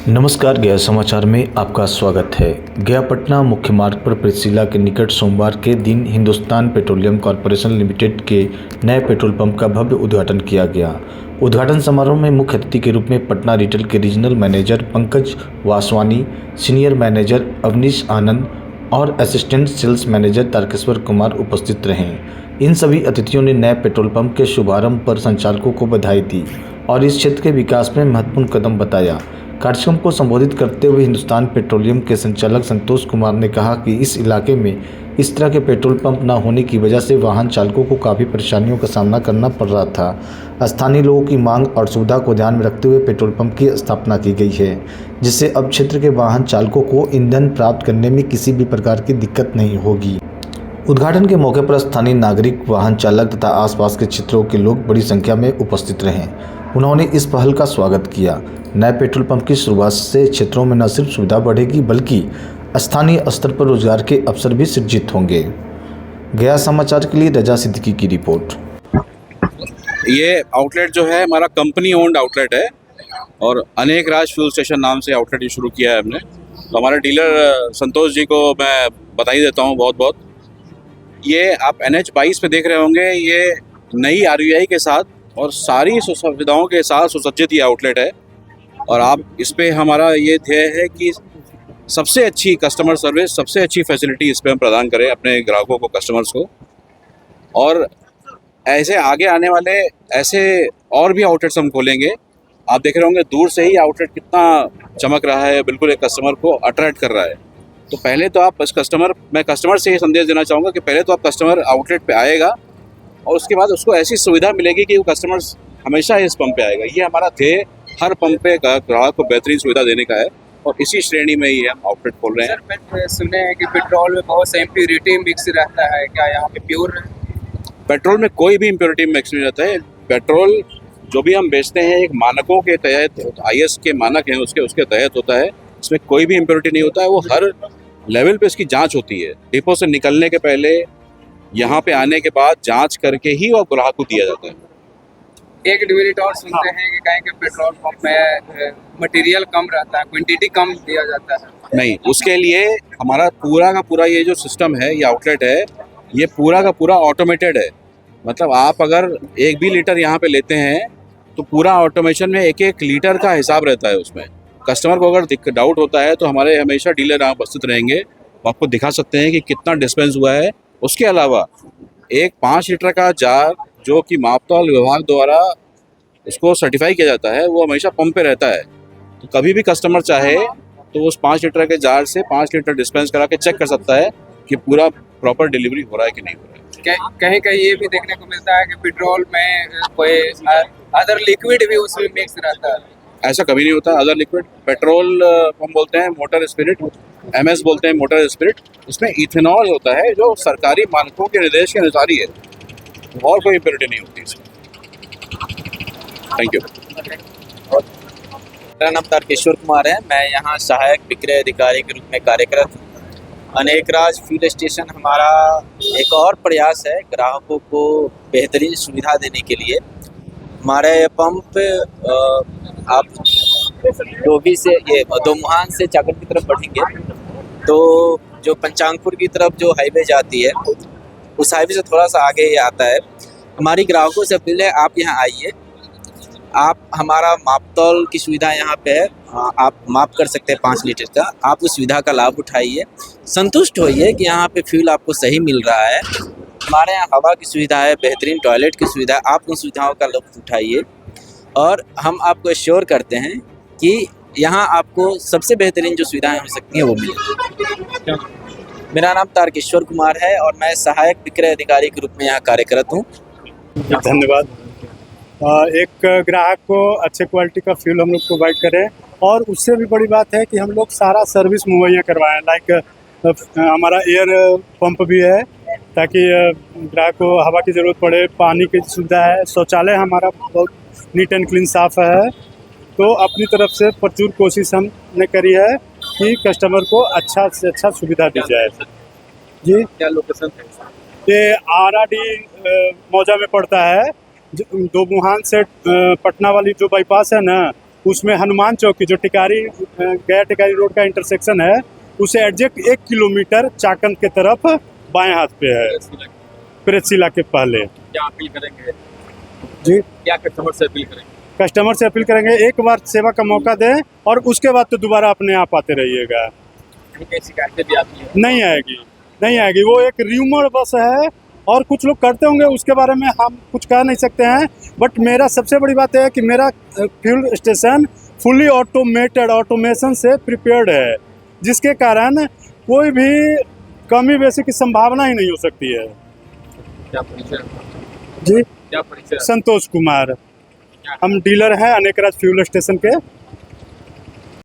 नमस्कार, गया समाचार में आपका स्वागत है। गया पटना मुख्य मार्ग पर प्रेतशिला के निकट सोमवार के दिन हिंदुस्तान पेट्रोलियम कॉर्पोरेशन लिमिटेड के नए पेट्रोल पंप का भव्य उद्घाटन किया गया। उद्घाटन समारोह में मुख्य अतिथि के रूप में पटना रिटेल के regional manager Pankaj Vaswani, senior manager Avneesh Anand और assistant sales manager Tarkeshwar Kumar उपस्थित रहे। इन सभी अतिथियों ने नए पेट्रोल पंप के शुभारंभ पर संचालकों को बधाई दी और इस क्षेत्र के विकास में महत्वपूर्ण कदम बताया। कार्यक्रम को संबोधित करते हुए हिंदुस्तान पेट्रोलियम के संचालक संतोष कुमार ने कहा कि इस इलाके में इस तरह के पेट्रोल पंप न होने की वजह से वाहन चालकों को काफ़ी परेशानियों का सामना करना पड़ रहा था। स्थानीय लोगों की मांग और सुविधा को ध्यान में रखते हुए पेट्रोल पंप की स्थापना की गई है, जिससे अब क्षेत्र के वाहन चालकों को ईंधन प्राप्त करने में किसी भी प्रकार की दिक्कत नहीं होगी। उद्घाटन के मौके पर स्थानीय नागरिक, वाहन चालक तथा आसपास के क्षेत्रों के लोग बड़ी संख्या में उपस्थित रहे। उन्होंने इस पहल का स्वागत किया। नए पेट्रोल पंप की शुरुआत से क्षेत्रों में न सिर्फ सुविधा बढ़ेगी बल्कि स्थानीय स्तर पर रोजगार के अवसर भी सृजित होंगे। गया समाचार के लिए रजा सिद्दीकी की रिपोर्ट। ये आउटलेट जो है हमारा कंपनी ओन्ड आउटलेट है और अनेक राज फ्यूल स्टेशन नाम से आउटलेट शुरू किया है हमने। तो हमारे डीलर संतोष जी को मैं बधाई देता हूँ बहुत बहुत। ये आप NH-22 पे देख रहे होंगे, ये नई RVI के साथ और सारी सुविधाओं के साथ सुसज्जित ये आउटलेट है और आप इस पे हमारा ये ध्येय है कि सबसे अच्छी कस्टमर सर्विस, सबसे अच्छी फैसिलिटी इस पे हम प्रदान करें अपने ग्राहकों को, कस्टमर्स को। और ऐसे आगे आने वाले ऐसे और भी आउटलेट्स हम खोलेंगे। आप देख रहे होंगे दूर से ही आउटलेट कितना चमक रहा है, बिल्कुल एक कस्टमर को अट्रैक्ट कर रहा है। तो पहले तो आप मैं कस्टमर से ये संदेश देना चाहूँगा कि पहले तो आप कस्टमर आउटलेट पे आएगा और उसके बाद उसको ऐसी सुविधा मिलेगी कि वो कस्टमर्स हमेशा इस पंप पे आएगा। ये हमारा ध्येय हर पंप पे ग्राहक को बेहतरीन सुविधा देने का है और इसी श्रेणी में ही हम आउटलेट खोल रहे हैं। सर, सुने हैं कि पेट्रोल में बहुत सा इम्प्योरिटी मिक्स रहता है, क्या यहाँ पे प्योर है? पेट्रोल में कोई भी इम्प्योरिटी मिक्स नहीं रहता है। पेट्रोल जो भी हम बेचते हैं एक मानकों के तहत, IS के मानक हैं उसके तहत होता है। इसमें कोई भी इम्प्योरिटी नहीं होता है। वो हर लेवल पे इसकी जांच होती है। डिपो से निकलने के पहले, यहाँ पे आने के बाद जांच करके ही वो ग्राहक को दिया जाता है। एक डिमेरिट और सुनते हैं कि कहीं के पेट्रोल पंप में मटेरियल कम रहता है, क्वांटिटी कम दिया जाता है। नहीं, उसके लिए हमारा पूरा का पूरा ये जो सिस्टम है, ये आउटलेट है, ये पूरा का पूरा ऑटोमेटेड है। मतलब आप अगर 1 भी लीटर यहाँ पे लेते हैं तो पूरा ऑटोमेशन में एक एक लीटर का हिसाब रहता है उसमें। कस्टमर को अगर डाउट होता है तो हमारे हमेशा डीलर यहाँ उपस्थित रहेंगे, वो आपको दिखा सकते हैं कि कितना डिस्पेंस हुआ है। उसके अलावा एक 5 लीटर का जार जो कि मापतौल विभाग द्वारा उसको सर्टिफाई किया जाता है, वो हमेशा पंप पे रहता है। तो कभी भी कस्टमर चाहे तो उस 5 लीटर के जार से 5 लीटर डिस्पेंस करा के चेक कर सकता है कि पूरा प्रॉपर डिलीवरी हो रहा है कि नहीं हो रहा है। कहीं कहीं ये भी देखने को मिलता है कि पेट्रोल में कोई अदर लिक्विड भी उसमें मिक्स रहता है। ऐसा कभी नहीं होता। अदर लिक्विड पेट्रोल हम बोलते हैं मोटर स्पिरिट, MS बोलते हैं मोटर स्पिरिट। उसमें इथेनॉल होता है जो सरकारी मानकों के निर्देश के अनुसार ही है, और कोई इम्प्योरिटी नहीं होती इसमें। Thank you. मेरा नाम तारकेश्वर कुमार है। मैं यहाँ सहायक विक्रय अधिकारी के रूप में कार्यरत हूँ। अनेक राज फ्यूल स्टेशन हमारा एक और प्रयास है ग्राहकों को बेहतरीन सुविधा देने के लिए। हमारे पंप आप डोभी से ये दोमुहान से चाकल की तरफ बढ़ेंगे तो जो पंचांगपुर की तरफ जो हाईवे जाती है, उस हाईवे से थोड़ा सा आगे ये आता है। हमारी ग्राहकों से अपील है, आप यहाँ आइए। आप हमारा मापतौल की सुविधा यहाँ पे है, आप माप कर सकते हैं 5 लीटर का। आप उस सुविधा का लाभ उठाइए, संतुष्ट होइए कि यहाँ पे फ्यूल आपको सही मिल रहा है। हमारे यहाँ हवा की सुविधा है, बेहतरीन टॉयलेट की सुविधा है। आप उन सुविधाओं का लुत्फ़ उठाइए और हम आपको एश्योर करते हैं कि यहाँ आपको सबसे बेहतरीन जो सुविधाएं हो सकती हैं वो मिलेगी। मेरा नाम तारकेश्वर कुमार है और मैं सहायक विक्रय अधिकारी के रूप में यहाँ कार्यरत हूँ। धन्यवाद। एक ग्राहक को अच्छे क्वालिटी का फ्यूल हम लोग प्रोवाइड करें और उससे भी बड़ी बात है कि हम लोग सारा सर्विस मुहैया करवाएं। लाइक हमारा एयर पंप भी है ताकि ग्राहक को हवा की ज़रूरत पड़े, पानी की सुविधा है, शौचालय हमारा बहुत नीट एंड क्लीन साफ़ है। तो अपनी तरफ से प्रचुर कोशिश हमने करी है कि कस्टमर को अच्छा से अच्छा सुविधा दी जाए। जी, क्या लोकेशन है? ये RRD मौजा में पड़ता है। दोमुहान से पटना वाली जो बाईपास है ना, उसमें हनुमान चौकी जो टिकारी गया टिकारी रोड का इंटरसेक्शन है, उसे एग्जैक्ट 1 किलोमीटर चाकंद के तरफ बाएं हाथ पे है, प्रेतशिला के पहले। क्या अपील करेंगे, जी क्या कस्टमर से अपील करेंगे? कस्टमर से अपील करेंगे, एक बार सेवा का मौका दें और उसके बाद तो दोबारा अपने आप आते रहिएगा। कहीं कहीं शिकायतें भी आती हैं? नहीं आएगी, नहीं आएगी। वो एक र्यूमर बस है और कुछ लोग करते होंगे, उसके बारे में हम कुछ कह नहीं सकते हैं। बट मेरा सबसे बड़ी बात है कि मेरा fuel station fully automated, automation से प्रिपेयर्ड है, जिसके कारण कोई भी कमी बेसी की संभावना ही नहीं हो सकती है। क्या परिचय? जी क्या परिचय? संतोष कुमार, हम डीलर हैं अनेक राज फ्यूल स्टेशन के।